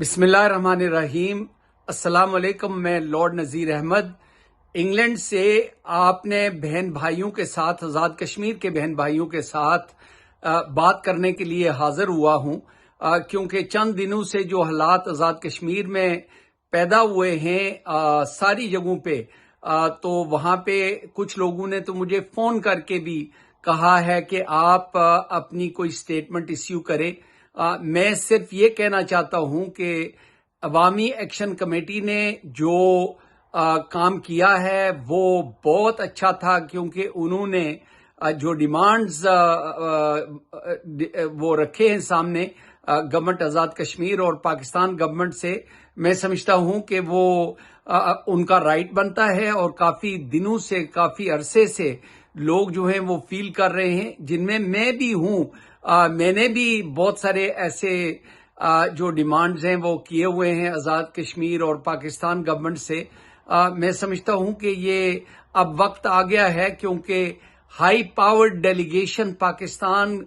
बिस्मिल्लाहिर्रहमानिर्रहीम। अस्सलाम वालेकुम। मैं लॉर्ड नज़ीर अहमद इंग्लैंड से आपने बहन भाइयों के साथ, आज़ाद कश्मीर के बहन भाइयों के साथ बात करने के लिए हाजिर हुआ हूं, क्योंकि चंद दिनों से जो हालात आज़ाद कश्मीर में पैदा हुए हैं सारी जगहों पे, तो वहां पे कुछ लोगों ने तो मुझे फ़ोन करके भी कहा है कि आप अपनी कोई स्टेटमेंट इश्यू करें। मैं सिर्फ ये कहना चाहता हूं कि अवामी एक्शन कमेटी ने जो काम किया है वो बहुत अच्छा था, क्योंकि उन्होंने जो डिमांड्स वो रखे हैं सामने गवर्नमेंट आज़ाद कश्मीर और पाकिस्तान गवर्नमेंट से, मैं समझता हूं कि वो उनका राइट बनता है। और काफ़ी दिनों से, काफ़ी अरसे से लोग जो हैं वो फील कर रहे हैं, जिनमें मैं भी हूं। मैंने भी बहुत सारे ऐसे जो डिमांड्स हैं वो किए हुए हैं आज़ाद कश्मीर और पाकिस्तान गवर्नमेंट से। मैं समझता हूं कि ये अब वक्त आ गया है, क्योंकि high powered delegation Pakistan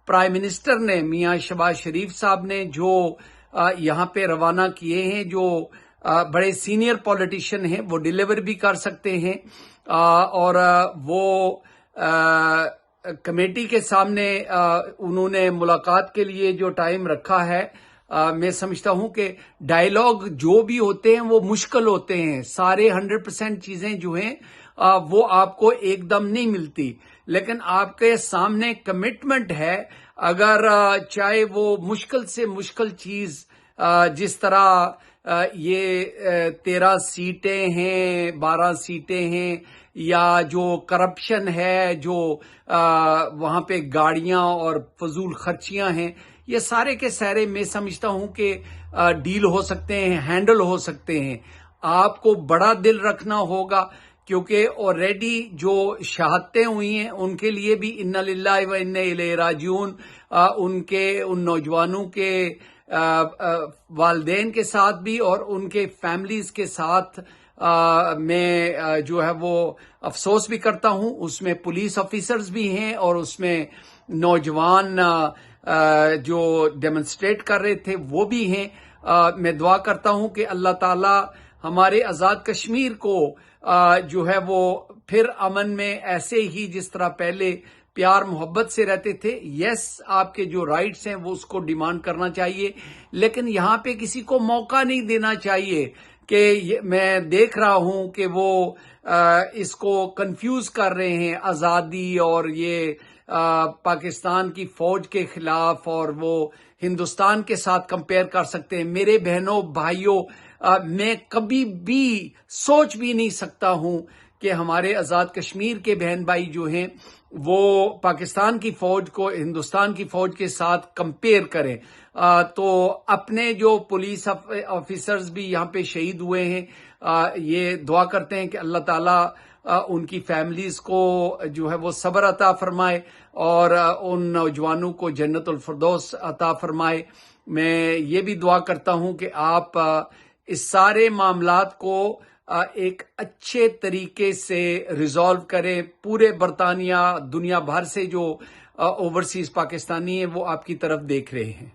prime minister ने, मियां शहबाज शरीफ साहब ने जो यहाँ पे रवाना किए हैं, जो बड़े सीनियर पॉलिटिशियन हैं, वो डिलीवर भी कर सकते हैं। और वो कमेटी के सामने उन्होंने मुलाकात के लिए जो टाइम रखा है, मैं समझता हूं कि डायलॉग जो भी होते हैं वो मुश्किल होते हैं। सारे 100% चीजें जो हैं वो आपको एकदम नहीं मिलती, लेकिन आपके सामने कमिटमेंट है। अगर चाहे वो मुश्किल से मुश्किल चीज, जिस तरह ये 13 सीटें हैं, 12 सीटें हैं, या जो करप्शन है, जो वहां पे गाड़ियां और फजूल खर्चियां हैं, ये सारे के सारे मैं समझता हूं कि डील हो सकते हैं, हैंडल हो सकते हैं। आपको बड़ा दिल रखना होगा, क्योंकि ऑलरेडी जो शहादतें हुई हैं उनके लिए भी इन्ना लिल्लाहि व इन्ना इलैहि राजिऊन, उन नौजवानों के वालदेन के साथ भी और उनके फैमिलीज के साथ मैं जो है वो अफसोस भी करता हूं। उसमें पुलिस ऑफिसर्स भी हैं और उसमें नौजवान जो डेमोन्स्ट्रेट कर रहे थे वो भी हैं। मैं दुआ करता हूं कि अल्लाह ताला हमारे आज़ाद कश्मीर को जो है वो फिर अमन में, ऐसे ही जिस तरह पहले प्यार मोहब्बत से रहते थे। यस, आपके जो राइट्स हैं वो उसको डिमांड करना चाहिए, लेकिन यहाँ पे किसी को मौका नहीं देना चाहिए। कि मैं देख रहा हूं कि वो इसको कंफ्यूज कर रहे हैं, आज़ादी और ये पाकिस्तान की फौज के खिलाफ, और वो हिंदुस्तान के साथ कंपेयर कर सकते हैं। मेरे बहनों भाइयों, मैं कभी भी सोच भी नहीं सकता हूं कि हमारे आज़ाद कश्मीर के बहन भाई जो हैं वो पाकिस्तान की फौज को हिंदुस्तान की फौज के साथ कंपेयर करें। तो अपने जो पुलिस ऑफिसर्स भी यहाँ पे शहीद हुए हैं, ये दुआ करते हैं कि अल्लाह ताला उनकी फैमिलीज को जो है वो सब्र अता फरमाए और उन नौजवानों को जन्नतुल फिरदौस अता फरमाए। मैं ये भी दुआ करता हूं कि आप इस सारे मामलात को एक अच्छे तरीके से रिजॉल्व करें। पूरे बरतानिया, दुनिया भर से जो ओवरसीज पाकिस्तानी हैं वो आपकी तरफ देख रहे हैं।